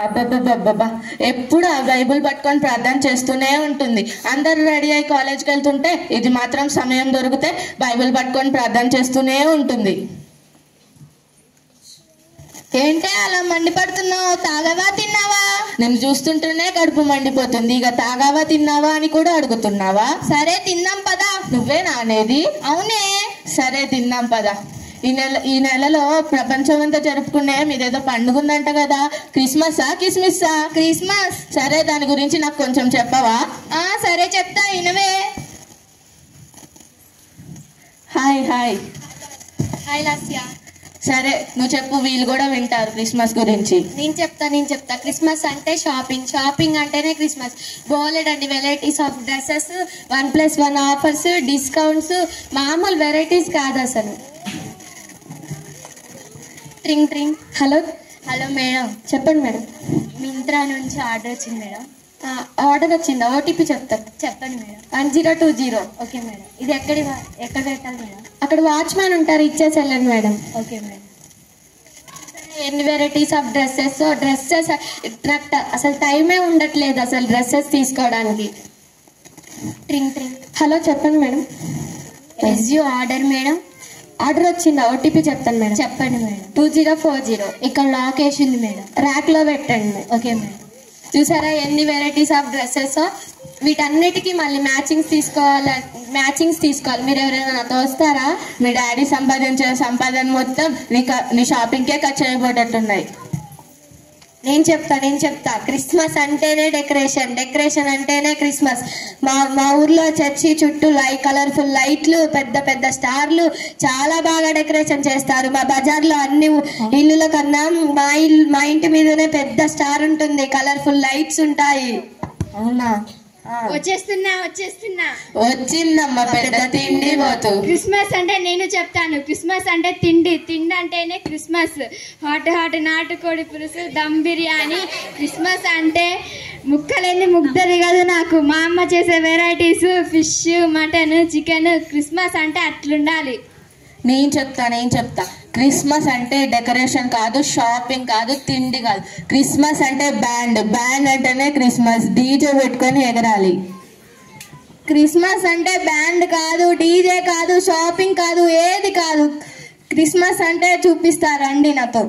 అబ్బబ్బబ్బబ్బా, ఎప్పుడు ఆ బైబుల్ పట్టుకొని ప్రార్థన చేస్తూనే ఉంటుంది. అందరూ రెడీ అయ్యి కాలేజ్కి వెళ్తుంటే ఇది మాత్రం సమయం దొరికితే బైబుల్ పట్టుకొని ప్రార్థన చేస్తూనే ఉంటుంది. ఏంటే అలా మండిపడుతున్నావు? తాగావా తిన్నావా? నేను చూస్తుంటేనే కడుపు మండిపోతుంది, ఇక తాగావా తిన్నావా అని కూడా అడుగుతున్నావా? సరే తిన్నాం పదా. నువ్వేనా అనేది? అవునే. సరే తిన్నాం పదా. ఈ నెలలో ప్రపంచమంతా జరుపుకునే మీదేదో పండుగ ఉందంట కదా, క్రిస్మసా కిస్మిస్సా? క్రిస్మస్. సరే దాని గురించి నాకు కొంచెం చెప్పవా? సరే చెప్తా, వినవే. Hi hi hi Lasya. సరే నువ్వు చెప్పు, వీళ్ళు కూడా వింటారు క్రిస్మస్ గురించి. నేను చెప్తా. క్రిస్మస్ అంటే షాపింగ్ అంటేనే క్రిస్మస్. బోలెడ్ అండి varieties of dresses, 1+1 offers, discounts, మామూలు వెరైటీస్ కాదు అసలు. ట్రింగ్ ట్రింగ్. Hello madam. చెప్పండి మేడం. మింత్రా నుంచి ఆర్డర్ వచ్చింది మేడం. ఆర్డర్ వచ్చిందా? ఓటీపీ చెప్పండి మేడం. 1020. Okay madam. ఇది ఎక్కడ పెట్టాలి మేడం? అక్కడ వాచ్మ్యాన్ ఉంటారు, ఇచ్చేసి వెళ్ళండి మేడం. Okay madam. ఎన్ని వెరైటీస్ ఆఫ్ డ్రెస్సెస్ అసలు టైమే ఉండట్లేదు అసలు డ్రెస్సెస్ తీసుకోవడానికి. ట్రింగ్ ట్రింగ్. హలో చెప్పండి madam. You order madam. Order వచ్చిందా? ఓటీపీ చెప్తాను మేడం. చెప్పండి మేడం. 2040. ఇక్కడ లాక్ వేసింది మేడం. ర్యాక్ లో పెట్టండి. Okay madam. చూసారా ఎన్ని వెరైటీస్ ఆఫ్ డ్రెస్సెస్? వీటన్నిటికీ మళ్ళీ మ్యాచింగ్స్ తీసుకోవాలి. మీరు ఎవరైనా నాతో వస్తారా? మీ డాడీ సంపాదించే సంపాదన మొత్తం నీ షాపింగ్కే ఖర్చు అయిపోయేటట్టున్నాయి. నేను చెప్తా. క్రిస్మస్ అంటేనే డెకరేషన్ అంటేనే క్రిస్మస్. మా ఊర్లో చర్చి చుట్టూ కలర్ఫుల్ లైట్లు, పెద్ద స్టార్లు చాలా బాగా డెకరేషన్ చేస్తారు. మా బజార్లో అన్ని ఇల్లుల కన్నా మా ఇంటి మీదనే పెద్ద స్టార్ ఉంటుంది, కలర్ఫుల్ లైట్స్ ఉంటాయి. అవునా? వచ్చిందమ్మా పెద్ద తిండి పోతు. క్రిస్మస్ అంటే నేను చెప్తాను. క్రిస్మస్ అంటే తిండి అంటేనే క్రిస్మస్. హాట్ నాటుకోడి పులుసు, దమ్ బిర్యానీ. క్రిస్మస్ అంటే ముక్కలేని ముగ్ధది కాదు నాకు. మా అమ్మ చేసే varieties, fish, mutton, chicken. Christmas అంటే అట్లుండాలి. నేను చెప్తా. క్రిస్మస్ అంటే డెకరేషన్ కాదు, షాపింగ్ కాదు, తిండి కాదు. క్రిస్మస్ అంటే బ్యాండ్ అంటేనే క్రిస్మస్. డీజే పెట్టుకొని ఎగరాలి. క్రిస్మస్ అంటే బ్యాండ్ కాదు, డీజే కాదు, షాపింగ్ కాదు, ఏది కాదు. క్రిస్మస్ అంటే చూపిస్తారండి నాతో.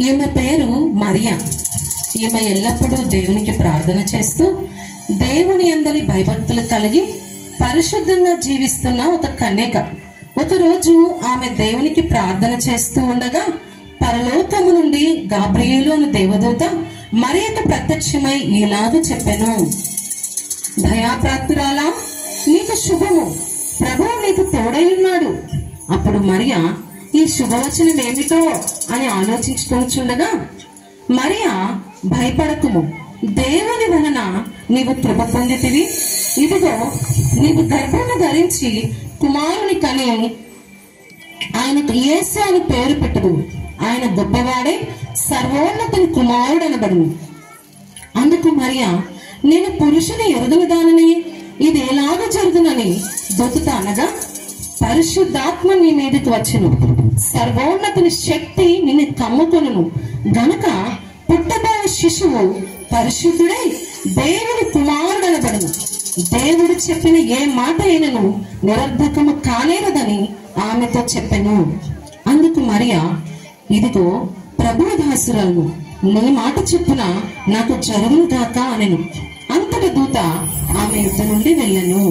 ఈమె పేరు మరియా. ఈమె ఎల్లప్పుడూ దేవునికి ప్రార్థన చేస్తూ దేవుని అందరి భయభక్తులు కలిగి పరిశుద్ధంగా జీవిస్తున్న ఒక కన్యక. ఒకరోజు ఆమె దేవునికి ప్రార్థన చేస్తూ ఉండగా పరలోకము నుండి గాబ్రియేలు అను దేవదూత మరియకు ప్రత్యక్షమై ఇలాగ చెప్పెను, భయాప్రాప్తురాలా, నీకు శుభము, ప్రభువు నీకు తోడై ఉన్నాడు. అప్పుడు మరియా ఈ శుభవచనం ఏమిటో అని ఆలోచించుకొనిచుండగా, మరియా భయపడకుము, దేవుని వలన నీవు కృప పొందితివి. ఇదిగో నీవు గర్భము ధరించి కుమారుని కని ఆయనకు యేసు అని పేరు పెట్టుదు. ఆయన గొప్పవాడే, సర్వోన్నతుని కుమారుడు అనబడును. అందుకు మరియా, నేను పురుషుని ఎరుగని దానిని, ఇది ఎలాగ జరుగునని దొతుత అనగా, పరిశుద్ధాత్మ నీ మీదకి వచ్చును, సర్వోన్నతుని శక్తి నిన్ను కమ్ముకొనును గనుక పుట్టబోయే శిశువు పరిశుద్ధుడై దేవుని కుమారుడు అనబడును. దేవుడు చెప్పిన ఏ మాట అయినను నిరర్ధకము కానేరదని ఆమెతో చెప్పెను. అందుకు మరియా, ఇదిగో ప్రభువు దాసురాలు, నీ మాట చెప్పున నాకు జరుగును గాక అనెను. అంతటి దూత ఆమె యుద్ధ నుండి వెళ్ళెను.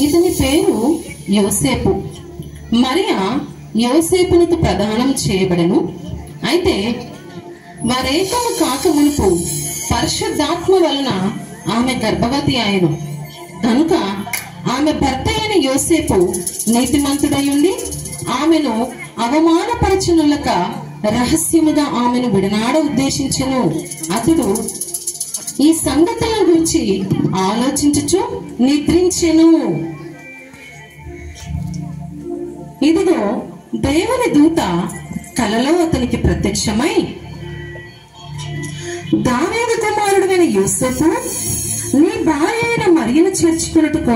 ఇతని పేరు యోసేపు. మరియా యోసేపునకు ప్రదానం చేయబడెను. అయితే వారేకము కాక మునుపు పరిశుద్ధాత్మ వలన ఆమె గర్భవతి ఆయను కనుక ఆమె భర్త అయిన యోసేపు నీతిమంతుడై ఉండి ఆమెను అవమానపరచునులక రహస్యముగా ఆమెను విడనాడ ఉద్దేశించెను. అతడు ఈ సంగతుల గురించి ఆలోచించుచు నిద్రించెను. ఇదిగో దేవుని దూత కలలో అతనికి ప్రత్యక్షమై, దావీదు కుమారుడైన యోసేపు, నీ భార్య అయిన మరియను చేర్చుకున్నట్టుకు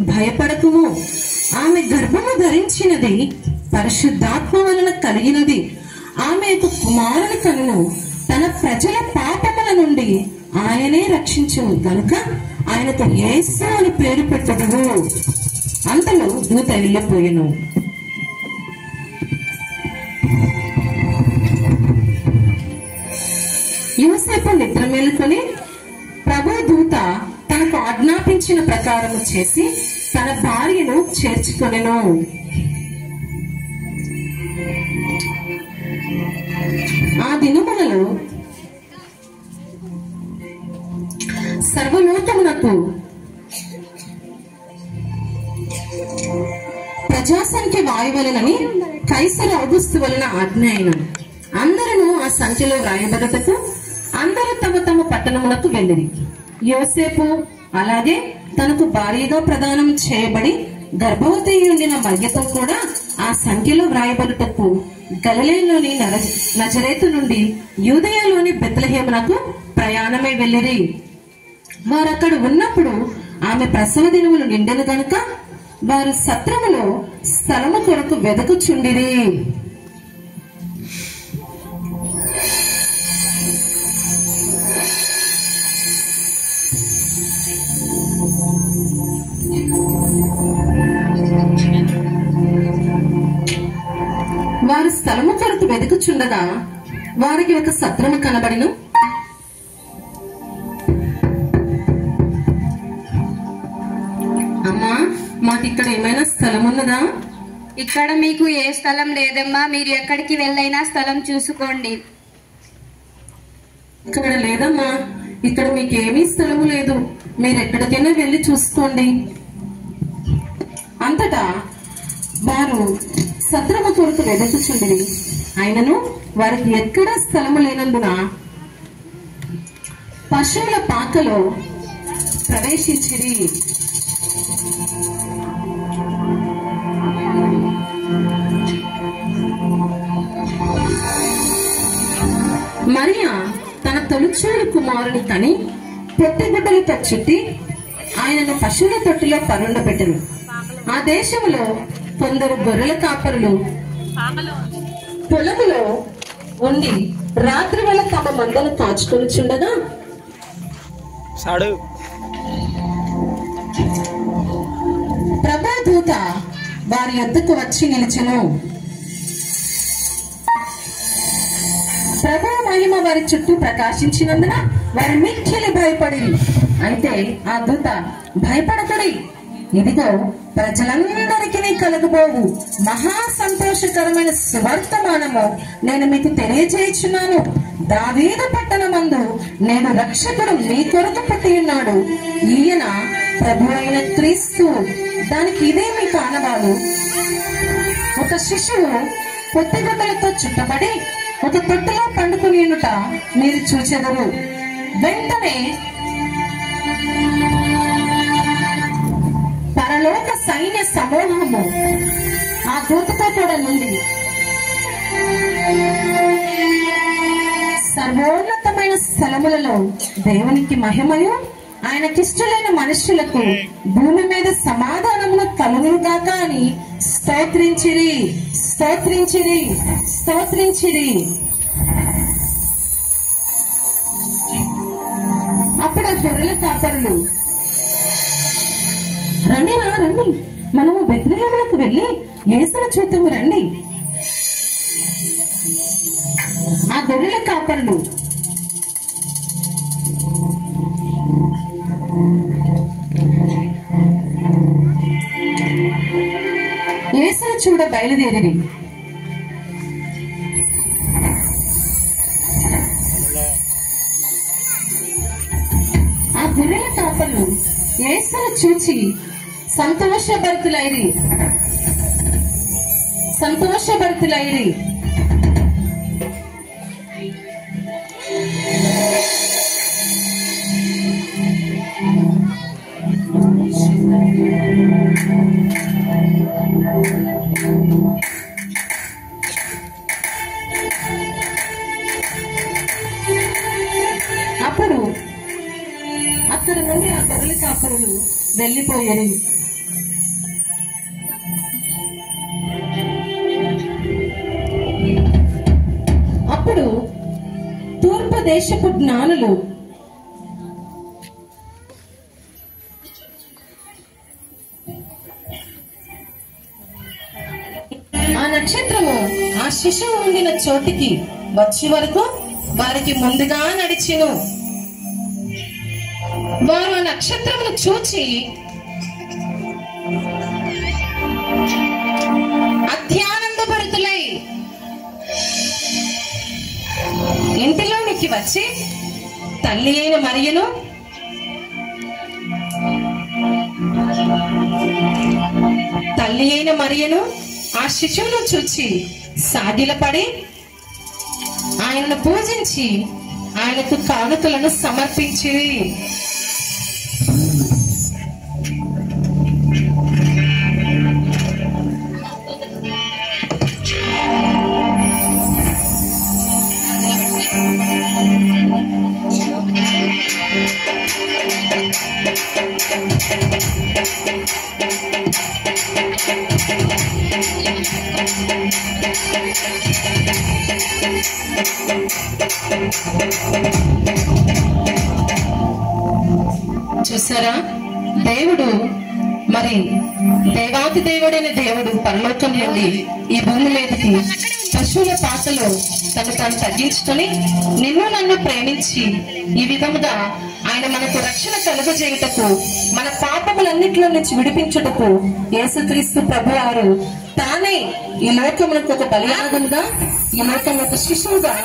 భయపడకుము. ఆమె గర్భము ధరించినది పరిశుద్ధాత్మ వలన కలిగినది. ఆమె యొక్క కుమారుని కనును. తన ప్రజల పాపముల నుండి ఆయనే రక్షించును గనుక ఆయనకు యేసు అని పేరు పెట్టుదువు. అంతలో దూత వెళ్ళిపోయెను. యోసేపు నిద్ర మేలుకొని ప్రభు దూత తనకు ఆజ్ఞాపించిన ప్రకారము చేసి తన భార్యను చేర్చుకొనెను. ఆ దినములలో సర్వలోకమునకు ప్రజాసంఖ్య వాయువలనని కైసరు ఔగుస్తు వలన ఆజ్ఞ అయినను. అందరూ ఆ సంఖ్యలో వ్రాయబడుటకు అందరూ తమ తమ పట్టణములకు వెళ్ళిరి. యోసేపు అలాగే తనకు భార్యగా ప్రదానం చేయబడి గర్భవతి ఉండిన మరియతో కూడా ఆ సంఖ్యలో వ్రాయబడుటకు గలిలయలోని నజరేతు నుండి యూదయలోని బెత్లెహేమునకు ప్రయాణమై వెళ్ళిరి. వారు అక్కడ ఉన్నప్పుడు ఆమె ప్రసవ దినములు నిండెను గనుక వారు సత్రములో స్థలము కొరకు వెదకుచుండిరి. వారు స్థలము కొరకు వెతుకుచుండగా వారికి ఒక సత్రము కనబడిను. అమ్మా, మాకు ఇక్కడ ఏమైనా స్థలం ఉన్నదా? ఇక్కడ మీకు ఏ స్థలం లేదమ్మా, మీరు ఎక్కడికి వెళ్ళైనా స్థలం చూసుకోండి. ఇక్కడ లేదమ్మా, ఇక్కడ మీకు ఏమీ స్థలము లేదు, మీరు ఎక్కడికైనా వెళ్ళి చూసుకోండి. అంతటా వారు సత్రము కొరకు వెదకుచుండిరి. అయినను వారికి ఎక్కడా స్థలము లేనందున పశువుల పాకలో ప్రవేశించిరి. మరియా తన తొలిచూలు కుమారుని కని పొట్టిగుడ్డలతో చుట్టి ఆయనను పశువుల తొట్టిలో పరుండబెట్టెను. ఆ దేశంలో కొందరు గొర్రెల కాపరులు పొలములో ఉండి రాత్రి వేళ తమ మందను కాచుకొనిచుండగా ప్రభాదూత వారి యొద్దకు వచ్చి నిలిచెను. ప్రభు మహిమ వారి చుట్టూ ప్రకాశించినందున వారు మిక్కిలి భయపడి, అయితే ఆ దూత, భయపడకుడి, ఇదిగో ప్రజలందరికీ కలుగుబోవు మహా సంతోషకరమైన సువర్తమానము నేను మీకు తెలియజేయుచున్నాను. దావీదు పట్టణమందు నేను రక్షకుడు మీ కొరకు పుట్టి ఉన్నాడు. ఈయన ప్రభు అయిన క్రీస్తు. దానికి ఇదే మీ కానవాలు. ఒక శిశువు పొత్తిగుడ్డలతో చుట్టబడి ఒక తొట్టులో పండుకుని ఉండుట మీరు చూచెదరు. వెంటనే పరలోక సైన్య సమూహము ఆ దూతతో కూడా నుండి సర్వోన్నతమైన స్థలములలో దేవునికి మహిమయు ఆయనకిష్టలైన మనుషులకు భూమి మీద సమాధానమును కలుగుగాక అని స్తోత్రించిరి స్తోత్రించిరి స్తోత్రించిరి. అప్పుడు ఆ గొర్రెల కాపరులు, రండి రండి, మనము బెత్లెహేమునకు వెళ్ళి యేసును చూద్దాము రండి. ఆ గొర్రెల కాపరులు యేసును చూడ బయలుదేరి ఆ గొర్రెల కాపరులు యేసును చూచి సంతోషభరితులైరి. కాపరులు వెళ్ళిపోయారు. అప్పుడు తూర్పు దేశపు జ్ఞానులు ఆ నక్షత్రము ఆ శిశువు ఉండిన చోటికి వచ్చే వరకు వారికి ముందుగా నడిచెను. వారు ఆ నక్షత్రమును చూచి అత్యానందభరితులై ఇంటిలోనికి వచ్చి తల్లి అయిన మరియను ఆ శిశువును చూచి సాగిలపడి ఆయనను పూజించి ఆయనకు కానుకలను సమర్పించి చూసారా, దేవుడు మరి దేవాతి దేవుడైన దేవుడు పరలోకం నుండి ఈ భూమి మీదకి పశువుల పాటలో తను తాను తగ్గించుకొని నిన్ను నన్ను ప్రేమించి ఈ విధముగా ఆయన మనకు రక్షణ కలుగజేయుటకు, మన పాపములన్నిటిలో నుంచి విడిపించుటకు యేసుక్రీస్తు ప్రభువారు తానే ఈ లోకములకు ఒక బలియాగంగా, ఈ లోకంలో ఒక శిశువుగా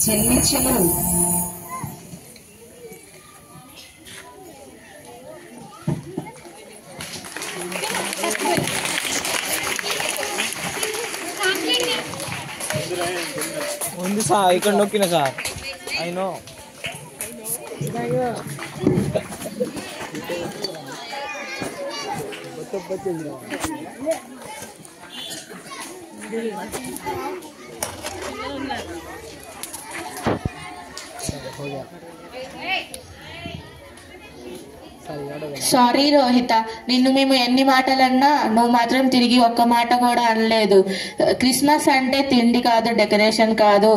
జన్మించెను. ఉంది సార్, ఇక్కడ నొక్కిన sir. I know. Sorry Rohitha, నిన్ను మేము ఎన్ని మాటలన్నా నువ్వు మాత్రం తిరిగి ఒక్క మాట కూడా అనలేదు. క్రిస్మస్ అంటే తిండి కాదు, డెకరేషన్ కాదు,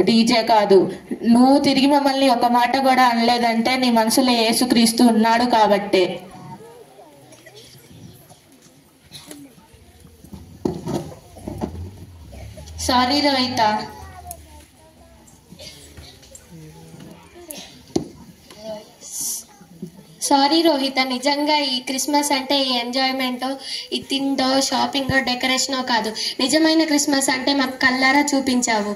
డీజే కాదు. నువ్వు తిరిగి మమ్మల్ని ఒక మాట కూడా అనలేదంటే నీ మనసులో యేసుక్రీస్తు ఉన్నాడు కాబట్టే. సారీ రోహిత. సారీ రోహిత, నిజంగా ఈ క్రిస్మస్ అంటే ఈ ఎంజాయ్మెంట్, ఈ తిండో షాపింగో డెకరేషనో కాదు. నిజమైన క్రిస్మస్ అంటే మాకు కళ్ళారా చూపించావు.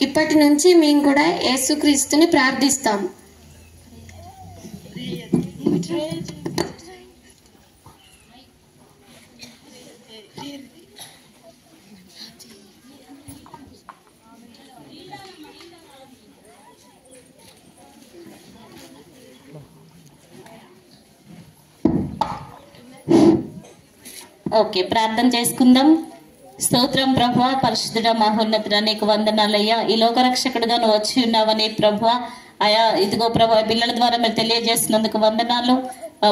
ఇప్పటి నుంచి మేము కూడా యేసుక్రీస్తుని ప్రార్థిస్తాం. ఓకే, ప్రార్థన చేసుకుందాం. స్తోత్రం ప్రభువా, పరిశుద్ధుడ, మహోన్నతుడ, నీకు వందనాలయ్యా. ఈ లోకరక్షకుడుగా నువ్వు వచ్చి ఉన్నావని ప్రభువా, అయా ఇదిగో ప్రభా పిల్లల ద్వారా మీరు తెలియజేస్తున్నందుకు వందనాలు.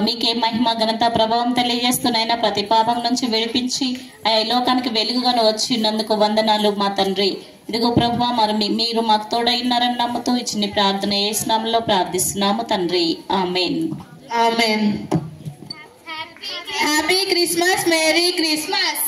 మీకే మహిమ ఘనత ప్రభావం తెలియజేస్తున్నాయినా ప్రతి పాపం నుంచి విడిపించి ఆయా ఈ లోకానికి వెలుగుగా నువ్వు వచ్చి ఉన్నందుకు వందనాలు మా తండ్రి. ఇదిగో ప్రభువా, మరి మీరు మాకు తోడైనారని నమ్ముతూ ఇచ్చిన ప్రార్థన యేసు నామములో ప్రార్థిస్తున్నాము తండ్రి. ఆమేన్. ఆమేన్. Happy Christmas, merry Christmas.